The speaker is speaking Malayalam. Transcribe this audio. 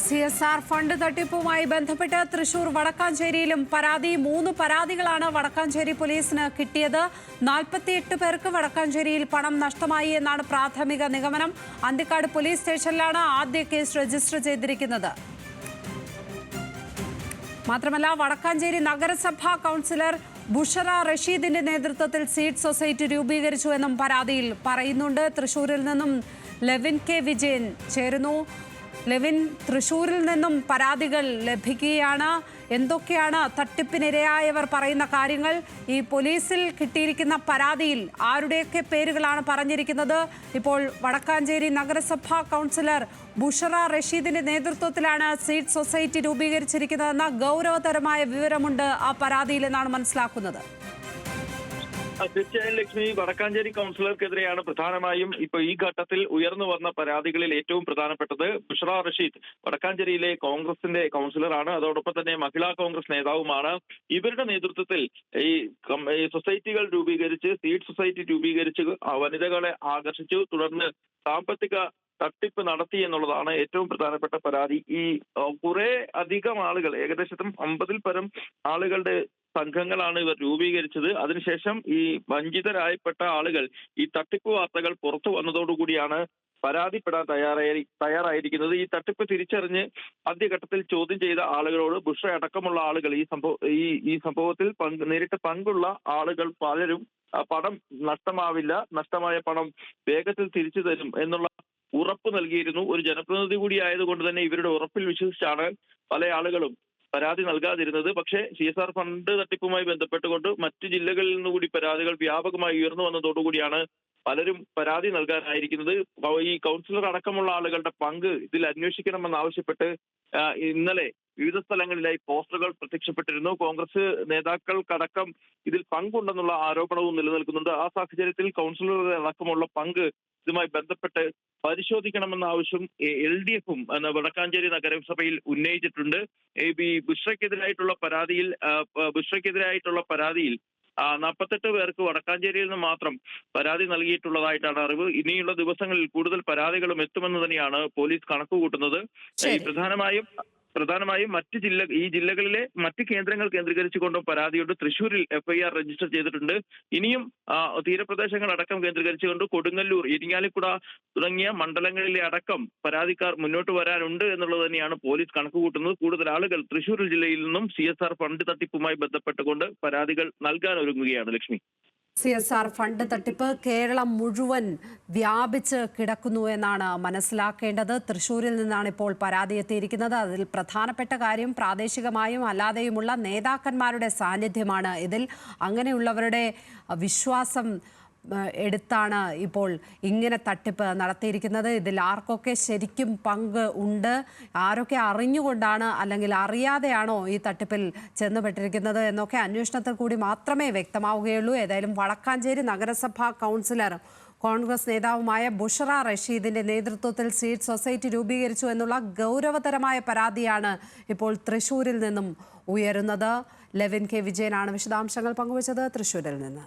CSR ഫണ്ട് തട്ടിപ്പുമായി ബന്ധപ്പെട്ട് തൃശൂർ വടക്കാഞ്ചേരിയിലും പരാതി 3 പരാതികളാണ് വടക്കാഞ്ചേരി പോലീസിന് കിട്ടിയത്. 48 പേർക്ക് വടക്കാഞ്ചേരിയിൽ പണം നഷ്ടമായി എന്നാണ് പ്രാഥമിക നിഗമനം. അന്തിക്കാട് പോലീസ് സ്റ്റേഷനിലാണ് ആദ്യ കേസ് രജിസ്റ്റർ ചെയ്തിരിക്കുന്നത്. മാത്രമല്ല വടക്കാഞ്ചേരി നഗരസഭാ കൗൺസിലർ ബുഷറ റഷീദിന്റെ നേതൃത്വത്തിൽ സീഡ് സൊസൈറ്റി രൂപീകരിച്ചുവെന്നും പരാതിയിൽ പറയുന്നുണ്ട്. തൃശൂരിൽ നിന്നും ലെവിൻ കെ വിജയൻ ചേരുന്നു. ലെവിൻ, തൃശൂരിൽ നിന്നും പരാതികൾ ലഭിക്കുകയാണ്. എന്തൊക്കെയാണ് തട്ടിപ്പിനിരയായവർ പറയുന്ന കാര്യങ്ങൾ? ഈ പോലീസിൽ കിട്ടിയിരിക്കുന്ന പരാതിയിൽ ആരുടെയൊക്കെ പേരുകളാണ് പറഞ്ഞിരിക്കുന്നത്? ഇപ്പോൾ വടക്കാഞ്ചേരി നഗരസഭാ കൗൺസിലർ ബുഷറ റഷീദിന്റെ നേതൃത്വത്തിലാണ് സീഡ് സൊസൈറ്റി രൂപീകരിച്ചിരിക്കുന്നതെന്ന ഗൗരവതരമായ വിവരമുണ്ട് ആ പരാതിയിൽ എന്നാണ് മനസ്സിലാക്കുന്നത്. തീർച്ചയായും ലക്ഷ്മി, വടക്കാഞ്ചേരി കൗൺസിലർക്കെതിരെയാണ് പ്രധാനമായും ഇപ്പൊ ഈ ഘട്ടത്തിൽ ഉയർന്നു വന്ന പരാതികളിൽ ഏറ്റവും പ്രധാനപ്പെട്ടത്. ബുഷറ റഷീദ് വടക്കാഞ്ചേരിയിലെ കോൺഗ്രസിന്റെ കൗൺസിലറാണ്, അതോടൊപ്പം തന്നെ മഹിളാ കോൺഗ്രസ് നേതാവുമാണ്. ഇവരുടെ നേതൃത്വത്തിൽ ഈ സൊസൈറ്റികൾ രൂപീകരിച്ച്, സീഡ് സൊസൈറ്റി രൂപീകരിച്ച് വനിതകളെ ആകർഷിച്ചു, തുടർന്ന് സാമ്പത്തിക തട്ടിപ്പ് നടത്തി എന്നുള്ളതാണ് ഏറ്റവും പ്രധാനപ്പെട്ട പരാതി. ഈ കുറെ അധികം ആളുകൾ, ഏകദേശം 50-ൽ പരം ആളുകളുടെ സംഘങ്ങളാണ് ഇവർ രൂപീകരിച്ചത്. അതിനുശേഷം ഈ വഞ്ചിതരായപ്പെട്ട ആളുകൾ ഈ തട്ടിപ്പ് വാർത്തകൾ പുറത്തു വന്നതോടുകൂടിയാണ് പരാതിപ്പെടാൻ തയ്യാറായിരിക്കുന്നത്. ഈ തട്ടിപ്പ് തിരിച്ചറിഞ്ഞ് ആദ്യഘട്ടത്തിൽ ചോദ്യം ചെയ്ത ആളുകളോട് ബുഷറ അടക്കമുള്ള ആളുകൾ ഈ സംഭവത്തിൽ നേരിട്ട് പങ്കുള്ള ആളുകൾ പലരും പണം നഷ്ടമാവില്ല, നഷ്ടമായ പണം വേഗത്തിൽ തിരിച്ചു തരും എന്നുള്ള ഉറപ്പ് നൽകിയിരുന്നു. ഒരു ജനപ്രതിനിധി കൂടി ആയതുകൊണ്ട് തന്നെ ഇവരുടെ ഉറപ്പിൽ വിശ്വസിച്ചാണ് പല ആളുകളും പരാതി നൽകാതിരുന്നത്. പക്ഷേ CSR ഫണ്ട് തട്ടിപ്പുമായി ബന്ധപ്പെട്ടുകൊണ്ട് മറ്റു ജില്ലകളിൽ നിന്നുകൂടി പരാതികൾ വ്യാപകമായി ഉയർന്നു വന്നതോടുകൂടിയാണ് പലരും പരാതി നൽകാനായിരിക്കുന്നത്. ഈ കൗൺസിലർ അടക്കമുള്ള ആളുകളുടെ പങ്ക് ഇതിൽ അന്വേഷിക്കണമെന്നാവശ്യപ്പെട്ട് ഇന്നലെ വിവിധ സ്ഥലങ്ങളിലായി പോസ്റ്ററുകൾ പ്രത്യക്ഷപ്പെട്ടിരുന്നു. കോൺഗ്രസ് നേതാക്കൾക്കടക്കം ഇതിൽ പങ്കുണ്ടെന്നുള്ള ആരോപണവും നിലനിൽക്കുന്നുണ്ട്. ആ സാഹചര്യത്തിൽ കൗൺസിലറുടെ അടക്കമുള്ള പങ്ക് ഇതുമായി ബന്ധപ്പെട്ട് പരിശോധിക്കണമെന്ന ആവശ്യം LDFും വടക്കാഞ്ചേരി നഗരസഭയിൽ ഉന്നയിച്ചിട്ടുണ്ട്. ഈ ബുഷറയ്ക്കെതിരായിട്ടുള്ള പരാതിയിൽ 48 പേർക്ക് വടക്കാഞ്ചേരിയിൽ നിന്ന് മാത്രം പരാതി നൽകിയിട്ടുള്ളതായിട്ടാണ് അറിവ്. ഇനിയുള്ള ദിവസങ്ങളിൽ കൂടുതൽ പരാതികളും എത്തുമെന്ന് തന്നെയാണ് പോലീസ് കണക്കുകൂട്ടുന്നത്. പ്രധാനമായും ഈ ജില്ലകളിലെ മറ്റ് കേന്ദ്രങ്ങൾ കേന്ദ്രീകരിച്ചുകൊണ്ടും പരാതിയുണ്ട്. തൃശ്ശൂരിൽ FIR രജിസ്റ്റർ ചെയ്തിട്ടുണ്ട്. ഇനിയും തീരപ്രദേശങ്ങൾ അടക്കം കേന്ദ്രീകരിച്ചുകൊണ്ട് കൊടുങ്ങല്ലൂർ, ഇരിങ്ങാലിക്കുട തുടങ്ങിയ മണ്ഡലങ്ങളിലെ അടക്കം പരാതിക്കാർ മുന്നോട്ട് വരാനുണ്ട് എന്നുള്ളത് തന്നെയാണ് പോലീസ് കണക്കുകൂട്ടുന്നത്. കൂടുതൽ ആളുകൾ തൃശ്ശൂർ ജില്ലയിൽ നിന്നും CSR ഫണ്ട് തട്ടിപ്പുമായി ബന്ധപ്പെട്ടുകൊണ്ട് പരാതികൾ നൽകാൻ ഒരുങ്ങുകയാണ്. ലക്ഷ്മി, CSR ഫണ്ട് തട്ടിപ്പ് കേരളം മുഴുവൻ വ്യാപിച്ച് കിടക്കുന്നു എന്നാണ് മനസ്സിലാക്കേണ്ടത്. തൃശ്ശൂരിൽ നിന്നാണ് ഇപ്പോൾ പരാതി എത്തിയിരിക്കുന്നത്. അതിൽ പ്രധാനപ്പെട്ട കാര്യം പ്രാദേശികമായും അല്ലാതെയുമുള്ള നേതാക്കന്മാരുടെ സാന്നിധ്യമാണ്. ഇതിൽ അങ്ങനെയുള്ളവരുടെ വിശ്വാസം എടുത്താണ് ഇപ്പോൾ ഇങ്ങനെ തട്ടിപ്പ് നടത്തിയിരിക്കുന്നത്. ഇതിൽ ആർക്കൊക്കെ ശരിക്കും പങ്ക് ഉണ്ട്, ആരൊക്കെ അറിഞ്ഞുകൊണ്ടാണ് അല്ലെങ്കിൽ അറിയാതെയാണോ ഈ തട്ടിപ്പിൽ ചെന്നുപെട്ടിരിക്കുന്നത് എന്നൊക്കെ അന്വേഷണത്തിൽ കൂടി മാത്രമേ വ്യക്തമാവുകയുള്ളൂ. ഏതായാലും വടക്കാഞ്ചേരി നഗരസഭാ കൗൺസിലർ കോൺഗ്രസ് നേതാവുമായ ബുഷറ റഷീദിന്റെ നേതൃത്വത്തിൽ സീഡ് സൊസൈറ്റി രൂപീകരിച്ചു എന്നുള്ള ഗൗരവതരമായ പരാതിയാണ് ഇപ്പോൾ തൃശ്ശൂരിൽ നിന്നും ഉയരുന്നത്. ലെവിൻ കെ വിജയനാണ് വിശദാംശങ്ങൾ പങ്കുവച്ചത് തൃശ്ശൂരിൽ നിന്ന്.